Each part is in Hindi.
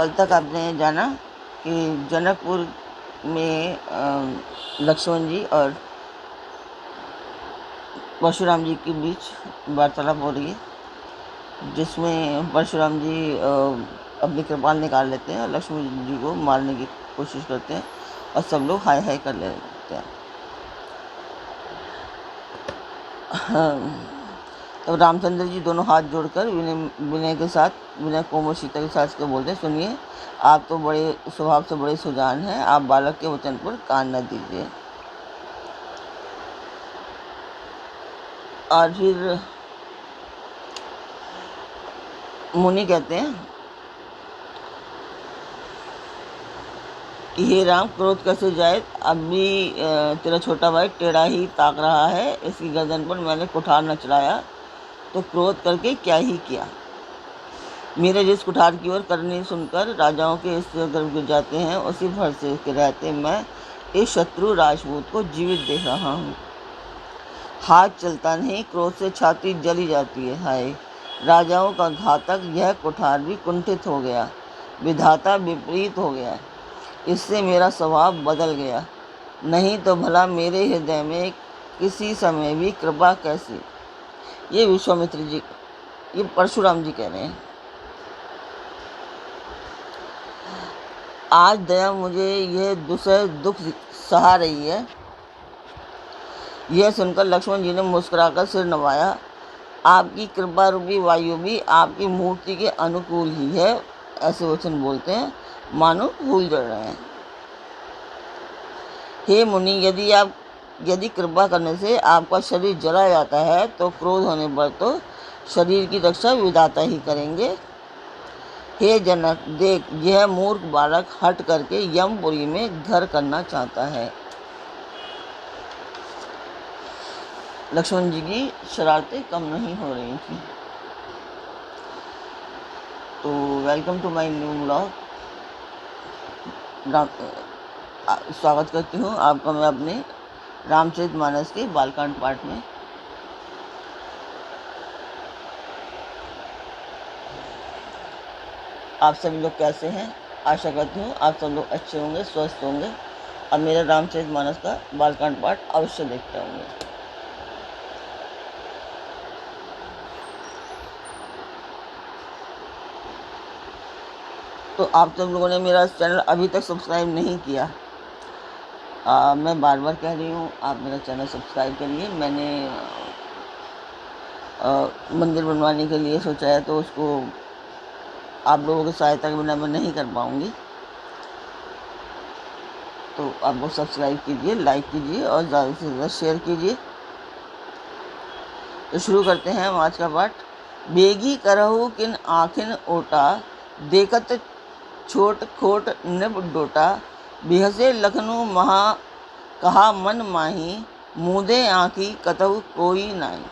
कल तक आपने जाना कि जनकपुर में लक्ष्मण जी और परशुराम जी के बीच वार्तालाप हो रही है, जिसमें परशुराम जी अपनी कृपाल निकाल लेते हैं और लक्ष्मण जी को मारने की कोशिश करते हैं और सब लोग हाय हाय कर लेते हैं। तब रामचंद्र जी दोनों हाथ जोड़कर विनय के साथ, विनय कोमल सीता के साथ के बोलते हैं, सुनिए, आप तो बड़े स्वभाव से बड़े सुजान हैं, आप बालक के वचन पर कान न दीजिए। और फिर मुनि कहते हैं कि हे राम, क्रोध कैसे जाए, अभी तेरा छोटा भाई टेढ़ा ही ताक रहा है, इसकी गर्दन पर मैंने कुठार न चलाया तो क्रोध करके क्या ही किया। मेरे जिस कुठार की ओर करनी सुनकर राजाओं के इस गर्भ गिर जाते हैं, उसी भरोसे के रहते मैं इस शत्रु राजपूत को जीवित देख रहा हूँ। हाथ चलता नहीं, क्रोध से छाती जली जाती है। हाय, राजाओं का घातक यह कुठार भी कुंठित हो गया, विधाता विपरीत हो गया, इससे मेरा स्वभाव बदल गया। नहीं तो भला मेरे हृदय में किसी समय भी कृपा कैसी। ये विश्वामित्र जी, ये परशुराम जी कह रहे हैं। आज दया मुझे यह दुसह दुख सहा रही है। यह सुनकर लक्ष्मण जी ने मुस्कुराकर सिर नवाया। आपकी कृपा रूपी वायु भी आपकी मूर्ति के अनुकूल ही है, ऐसे वचन बोलते हैं मानो फूल जड़ रहे हैं। हे मुनि, यदि कृपा करने से आपका शरीर जला जाता है तो क्रोध होने पर तो शरीर की रक्षा विधाता ही करेंगे। हे जनक, देख, यह मूर्ख बालक हट करके यमपुरी में घर करना चाहता है। लक्ष्मण जी की शरारतें कम नहीं हो रही थी। तो welcome to my new blog. स्वागत करती हूँ आपका मैं अपने रामचरितमानस के बालकांड पाठ में। आप सभी लोग कैसे हैं? आशा करती हूँ आप सब लोग अच्छे होंगे, स्वस्थ होंगे और मेरा रामचरितमानस का बालकांड पाठ अवश्य देखते होंगे। तो आप सब लोगों ने मेरा चैनल अभी तक सब्सक्राइब नहीं किया, मैं बार बार कह रही हूँ, आप मेरा चैनल सब्सक्राइब करिए। मैंने मंदिर बनवाने के लिए सोचा है, तो उसको आप लोगों की सहायता के बिना मैं नहीं कर पाऊँगी। तो आप लोग सब्सक्राइब कीजिए, लाइक कीजिए और ज़्यादा से ज़्यादा शेयर कीजिए। तो शुरू करते हैं हम आज का पाठ। बेगी करहु किन आखिन ओटा, देखत छोट खोट निब डोटा, बिहसे लखनऊ महा कहा मन माही, मूदे आँखी कतहु कोई नाई।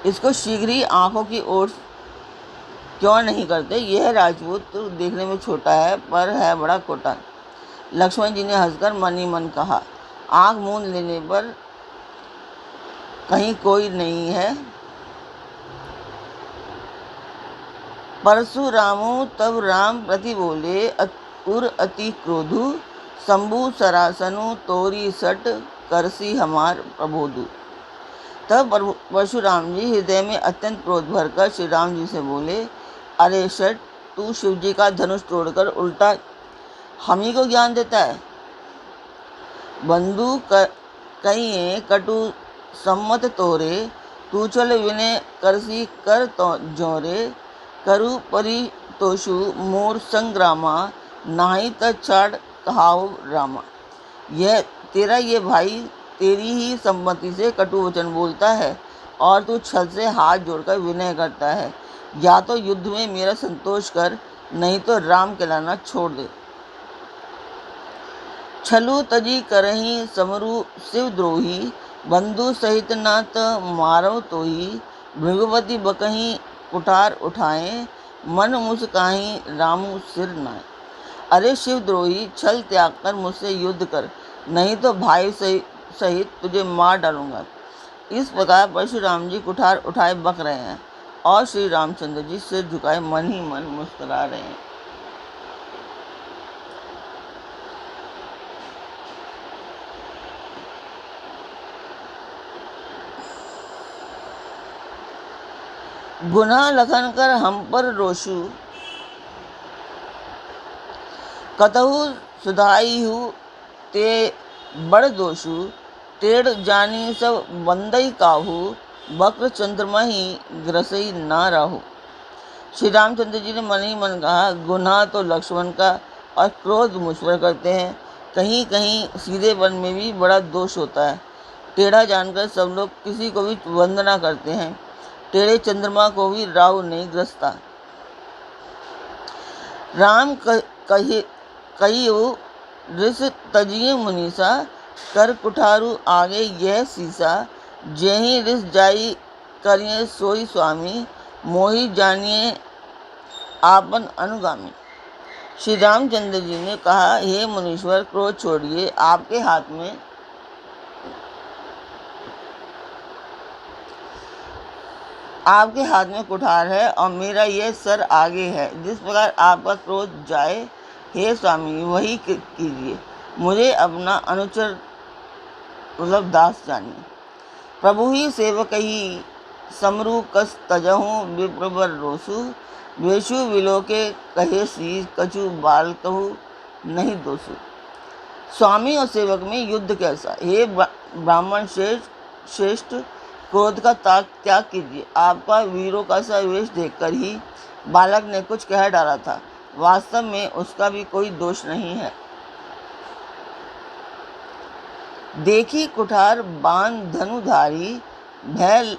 इसको शीघ्र ही आँखों की ओर क्यों नहीं करते? यह राजपूत तो देखने में छोटा है पर है बड़ा कोटा। लक्ष्मण जी ने हंसकर मन ही मन कहा, आँख मूंद लेने पर कहीं कोई नहीं है। परशुरामो तब राम प्रति बोले, उर अति क्रोधु, शंभु सरासनु तोरी सट, करसी हमार प्रबोधु। तब परशुराम जी हृदय में अत्यंत क्रोध भरकर श्री राम जी से बोले, अरे शट, तू शिव जी का धनुष तोड़कर उल्टा हम ही को ज्ञान देता है। बंधु कहिए कटु सम्मत तोरे, तू चल विनय करसी कर तो जोरे, करु परितोषु मोर संग्रामा, नाही तछाड़ कहाऊ रामा। यह तेरा ये भाई तेरी ही सम्मति से कटु वचन बोलता है और तू छल से हाथ जोड़कर विनय करता है। या तो युद्ध में मेरा संतोष कर, नहीं तो राम कहलाना छोड़ दे। छलु तजी करही समरु शिवद्रोही, बंधु सहित न त मारो तोही, भृगुपति बकही कुठार उठाए, मन मुस्काही रामु सिर नाए। अरे शिवद्रोही, छल त्याग कर मुझसे युद्ध कर, नहीं तो भाई सहित तुझे मार डालूंगा। इस प्रकार परशुराम जी कुठार उठाए बक रहे हैं और श्री रामचंद्र जी सिर झुकाए मन ही मन मुस्कुरा रहे हैं। गुनाह लखन कर हम पर रोशु, कतहु सुधाई हूँ ते बड़ दोषु, टेढ़ जानी सब वंदई काहू, वक्र चंद्रमा ही ग्रसई ना राहु। श्री रामचंद्र जी ने मन ही मन कहा, गुनाह तो लक्ष्मण का और क्रोध मुझ पर करते हैं, कहीं कहीं सीधेपन में भी बड़ा दोष होता है। टेढ़ा जानकर सब लोग किसी को भी वंदना करते हैं, टेढ़े चंद्रमा को भी राहु नहीं ग्रसता। राम कहियो रिस तजिए मुनीसा, कर कुठारू आगे यह सीसा, जेहि रिस जाई करिए सोई स्वामी, मोहि जानिए आपन अनुगामी। श्री रामचंद्र जी ने कहा, हे मुनीश्वर, क्रोध छोड़िए, आपके हाथ में कुठार है और मेरा यह सर आगे है। जिस प्रकार आपका क्रोध जाए, हे स्वामी, वही कीजिए। मुझे अपना अनुचर मतलब दास जानिए। प्रभु ही सेवक ही समरू कस तजहूँ विप्रवर रोसु, वेशु विलोके कहे सी कछु बाल कहू नहीं दोसु। स्वामी और सेवक में युद्ध कैसा। हे ब्राह्मण श्रेष्ठ, क्रोध का त्याग कीजिए। आपका वीरों का सा वेश देखकर ही बालक ने कुछ कह डाला था, वास्तव में उसका भी कोई दोष नहीं है। देखी कुठार बाण धनुधारी, भय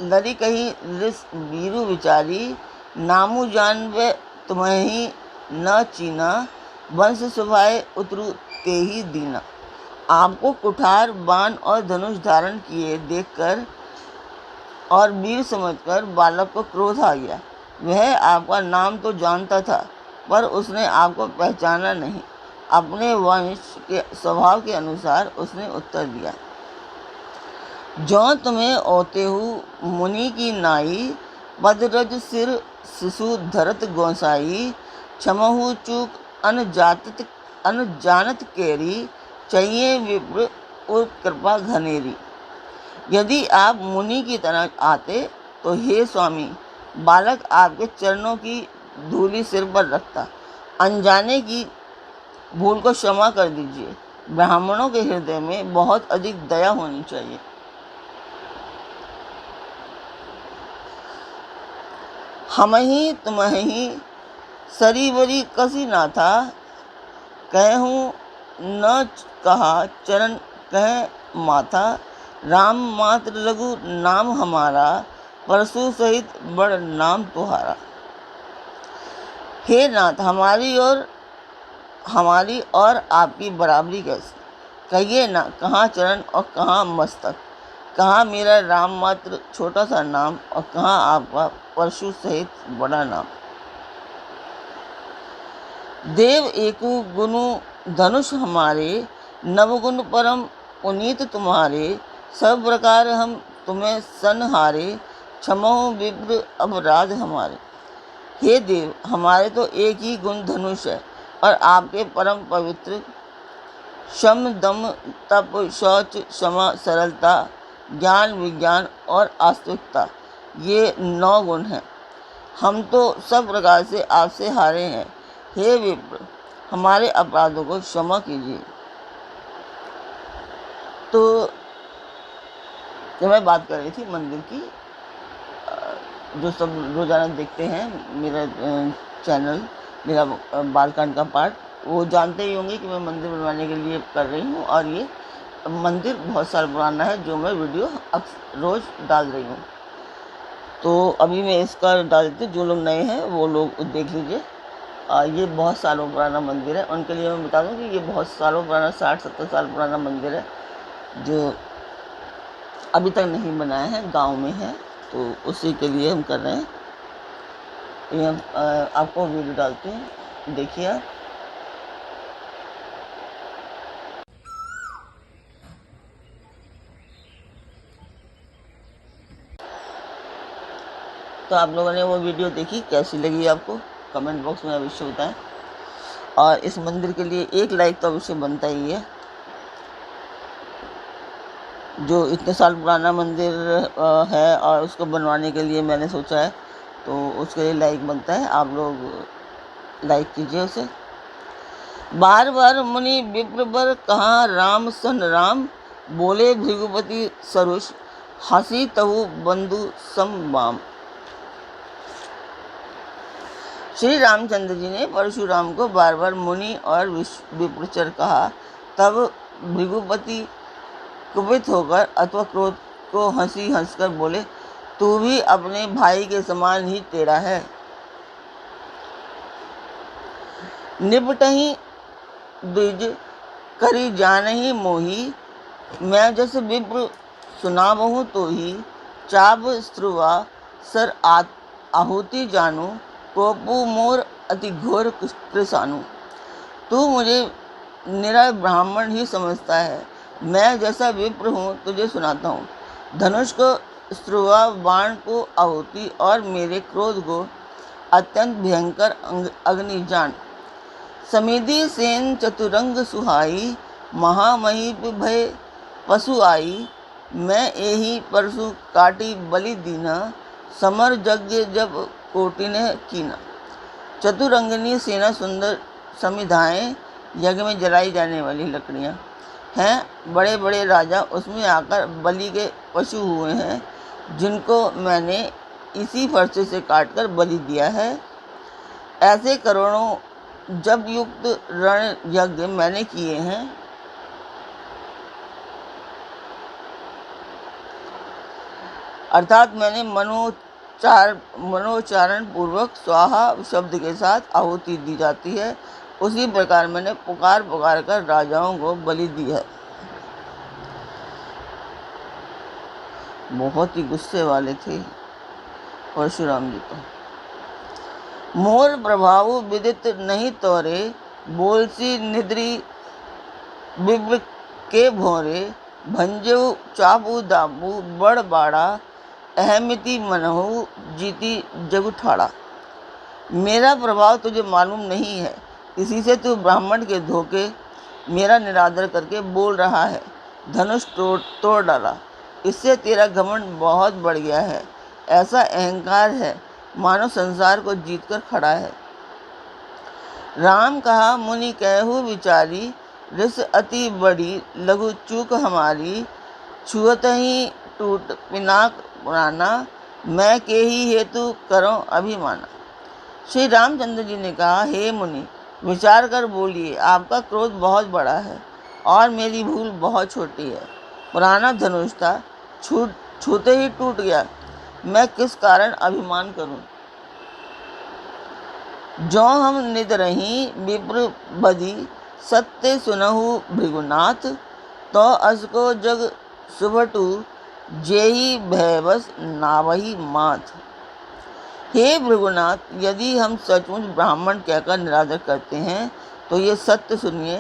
लरी कही रिस वीरु विचारी, नामु जानवे तुम्हें न चीना, वंश सुभाए उतरु ते ही दीना। आपको कुठार बाण और धनुष धारण किए देखकर और वीर समझकर बालक को क्रोध आ गया। वह आपका नाम तो जानता था, पर उसने आपको पहचाना नहीं। अपने वंश के स्वभाव के अनुसार उसने उत्तर दिया, जो तुम्हें ओते हु मुनि की नाई, पदरज सिर शिशु धरत गोसाई, क्षमहु चूक अनजानत केरी, चाहिए विप्र और कृपा घनेरी। यदि आप मुनि की तरह आते तो हे स्वामी, बालक आपके चरणों की धूलि सिर पर रखता। अनजाने की भूल को क्षमा कर दीजिए। ब्राह्मणों के हृदय में बहुत अधिक दया होनी चाहिए। हम ही तुम्हें सरीवरी कसी ना था, कहूँ न कहा चरण कह माथा, राम मात्र लघु नाम हमारा, परशु सहित बड़ नाम तुम्हारा। हे नाथ, हमारी और आपकी बराबरी कैसी। कहिए ना, कहाँ चरण और कहाँ मस्तक, कहाँ मेरा राम मात्र छोटा सा नाम और कहाँ आपका परशु सहित बड़ा नाम। देव एकु गुनु धनुष हमारे, नवगुण परम पुनीत तुम्हारे, सब प्रकार हम तुम्हें सनहारे, क्षमो विप्र अपराध हमारे। हे देव, हमारे तो एक ही गुण धनुष है और आपके परम पवित्र शम दम तप शौच क्षमा सरलता ज्ञान विज्ञान और आस्तिकता, ये 9 गुण हैं। हम तो सब प्रकार से आपसे हारे हैं। हे विप्र, हमारे अपराधों को क्षमा कीजिए। तो मैं बात कर रही थी मंदिर की, जो सब रोज़ाना देखते हैं मेरा चैनल, मेरा बालकांड का पार्ट, वो जानते ही होंगे कि मैं मंदिर बनवाने के लिए कर रही हूँ। और ये मंदिर बहुत साल पुराना है, जो मैं वीडियो अब रोज़ डाल रही हूँ। तो अभी मैं इसका डाल देती हूँ, जो लोग नए हैं वो लोग देख लीजिए। ये बहुत सालों पुराना मंदिर है। उनके लिए मैं बता दूँ कि ये बहुत सालों पुराना, 60-70 साल पुराना मंदिर है, जो अभी तक नहीं बनाया है, गांव में है। तो उसी के लिए हम कर रहे हैं। ये आपको वीडियो डालते हैं, देखिए आप। तो आप लोगों ने वो वीडियो देखी, कैसी लगी आपको कमेंट बॉक्स में अवश्य बताएं। और इस मंदिर के लिए 1 लाइक तो अवश्य बनता ही है। जो इतने साल पुराना मंदिर है और उसको बनवाने के लिए मैंने सोचा है, तो उसके लिए लाइक बनता है। आप लोग लाइक कीजिए उसे। बार बार मुनि विप्र बर कहाँ राम सन राम, बोले भृगुपति सरुष, हंसी तहु बंधु समबाम। श्री रामचंद्र जी ने परशुराम को बार बार मुनि और विप्रचर कहा। तब भृगुपति कुपित होकर अथवा क्रोध को हंसी हंसकर बोले, तू भी अपने भाई के समान ही टेढ़ा है। निपटहि द्विज करी जानहि मोही, मैं जस विप्र सुनावहु तो ही, चाप स्त्रुवा सर आहुति जानू, कोपु मोर अति घोर कृसानु। तू मुझे निरा ब्राह्मण ही समझता है, मैं जैसा विप्र हूँ तुझे सुनाता हूँ। धनुष को स्त्रुवा, बाण को आहुति और मेरे क्रोध को अत्यंत भयंकर अग्नि जान। समिधि सेन चतुरंग सुहाई, महामहीप भय पशु आई, मैं यही परसु काटी बलि दीना, समर यज्ञ जब कोटि ने कीना। चतुरंगनी सेना सुंदर समिधाएं, यज्ञ में जलाई जाने वाली लकड़ियां हैं। बड़े बड़े राजा उसमें आकर बलि के पशु हुए हैं, जिनको मैंने इसी फरसे से काटकर बलि दिया है। ऐसे करोड़ों जब युक्त रण यज्ञ मैंने किए हैं। अर्थात मैंने मनोचारण पूर्वक स्वाहा शब्द के साथ आहुति दी जाती है, उसी प्रकार मैंने पुकार पुकार कर राजाओं को बलि दी है। बहुत ही गुस्से वाले थे परशुराम जी तो। मोर प्रभाव विदित नहीं तोरे, बोलसी निद्री विप्र के भोरे, भंजो चापू दाबू बड़ बाड़ा, अहमिति मनहु जीती जगुठाड़ा। मेरा प्रभाव तुझे मालूम नहीं है, इसी से तू ब्राह्मण के धोखे मेरा निरादर करके बोल रहा है। धनुष तोड़ डाला, इससे तेरा घमंड बहुत बढ़ गया है। ऐसा अहंकार है मानो संसार को जीतकर खड़ा है। राम कहा मुनि कहु विचारी, रिस अति बड़ी लघु चूक हमारी, छुअत ही टूट पिनाक पुराना, मैं के ही हेतु करो अभिमाना। श्री रामचंद्र जी ने कहा, हे मुनि विचार कर बोलिए, आपका क्रोध बहुत बड़ा है और मेरी भूल बहुत छोटी है। पुराना धनुष था, छूते ही टूट गया, मैं किस कारण अभिमान करूं। जो हम निद रही विप्र बदी, सत्य सुनहु भृगुनाथ, तो असको जग सुभटू, जेहि भयवश नावही माथ। हे भृगुनाथ, यदि हम सचमुच ब्राह्मण कहकर निरादर करते हैं तो ये सत्य सुनिए,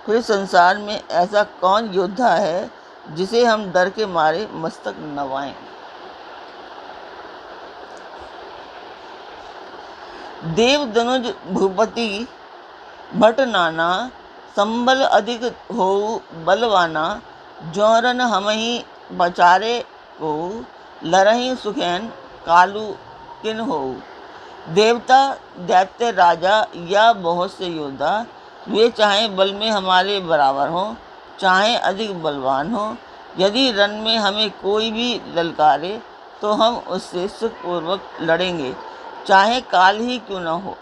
फिर संसार में ऐसा कौन योद्धा है जिसे हम डर के मारे मस्तक नवाएं। देव दनुज भूपति भट नाना, संबल अधिक हो बलवाना, जौरन हमहि बचारे को, लरहि सुखैन कालू किन हो। देवता दैत्य राजा या बहुत से योद्धा, वे चाहे बल में हमारे बराबर हों चाहे अधिक बलवान हो, यदि रण में हमें कोई भी ललकारे तो हम उससे सुखपूर्वक लड़ेंगे, चाहे काल ही क्यों न हो।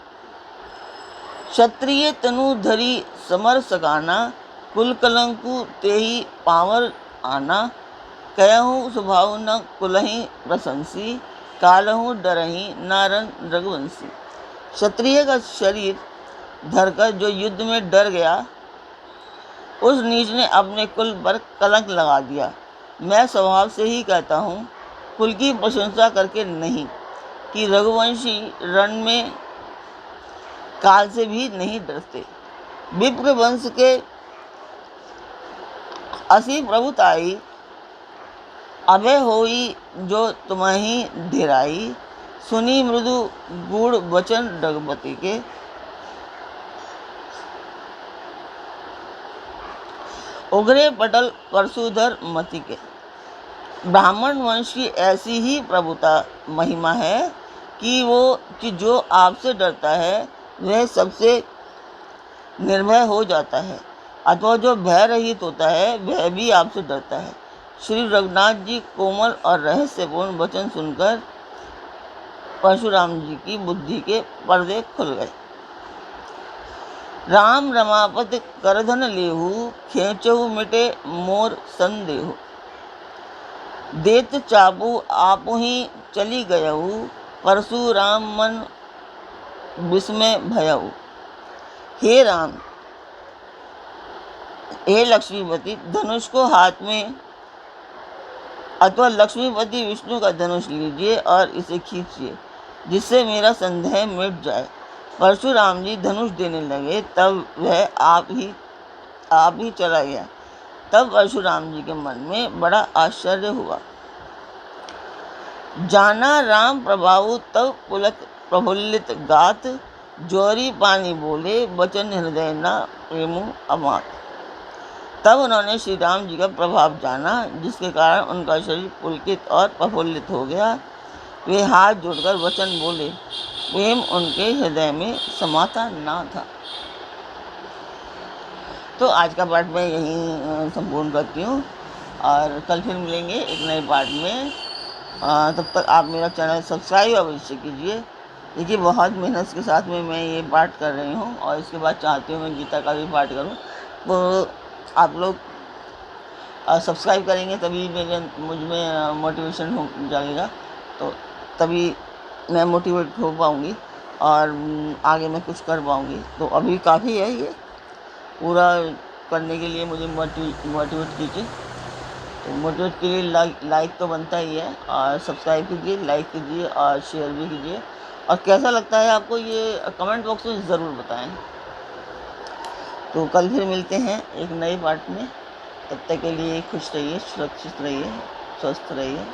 क्षत्रिय तनु धरी समर सकाना, कुल कलंकु तेहि पावर आना, कहूँ स्वभाव न कुलहि प्रशंसी, कालहु डरहि नारन रघुवंशी। क्षत्रिय का शरीर धरकर जो युद्ध में डर गया, उस नीच ने अपने कुल पर कलंक लगा दिया। मैं स्वभाव से ही कहता हूँ, कुल की प्रशंसा करके नहीं, कि रघुवंशी रण में काल से भी नहीं डरते। विप्र वंश के असी प्रभुताई, अभय होई जो तुम्हें ढेराई, सुनी मृदु गूढ़ वचन रघुपति के, उगरे पटल परशुधर मति के। ब्राह्मण वंश की ऐसी ही प्रभुता महिमा है कि जो आपसे डरता है वह सबसे निर्भय हो जाता है, अथवा जो भय रहित होता है वह भी आपसे डरता है। श्री रघुनाथ जी कोमल और रहस्यपूर्ण वचन सुनकर परशुराम जी की बुद्धि के पर्दे खुल गए। राम रमापति करधन लेहु, खेचहु मिटे मोर संदेहु। देत चापू आपु ही चली गयहु, परशुराम मन विस्मय भयहु। हे राम, हे लक्ष्मीपति, धनुष को हाथ में अथवा लक्ष्मीपति विष्णु का धनुष लीजिए और इसे खींचिए, जिससे मेरा संदेह मिट जाए। परशुराम जी धनुष देने लगे, तब वह आप ही चला गया। तब परशुराम जी के मन में बड़ा आश्चर्य हुआ। जाना राम प्रभाव तब पुलक प्रफुल्लित गात, जोरी पानी बोले वचन हृदय न प्रेमु अमात। तब उन्होंने श्री राम जी का प्रभाव जाना, जिसके कारण उनका शरीर पुलकित और प्रफुल्लित हो गया। वे हाथ जोड़कर वचन बोले, प्रेम उनके हृदय में समाता ना था। तो आज का पाठ मैं यहीं संपूर्ण करती हूँ और कल फिर मिलेंगे एक नए पाठ में। तब तक आप मेरा चैनल सब्सक्राइब अवश्य कीजिए। देखिए, बहुत मेहनत के साथ में मैं ये पाठ कर रही हूँ और इसके बाद चाहती हूँ मैं गीता का भी पाठ करूँ। तो आप लोग सब्सक्राइब करेंगे तभी मुझ में मोटिवेशन हो जाएगा, तो तभी मैं मोटिवेट हो पाऊँगी और आगे मैं कुछ कर पाऊँगी। तो अभी काफ़ी है, ये पूरा करने के लिए मुझे मोटिवेट कीजिए। तो मोटिवेट के लिए लाइक तो बनता ही है, और सब्सक्राइब कीजिए, लाइक कीजिए और शेयर भी कीजिए। और कैसा लगता है आपको ये कमेंट बॉक्स में ज़रूर बताएं। तो कल फिर मिलते हैं एक नए पार्ट में। तब तक के लिए खुश रहिए, सुरक्षित रहिए, स्वस्थ रहिए।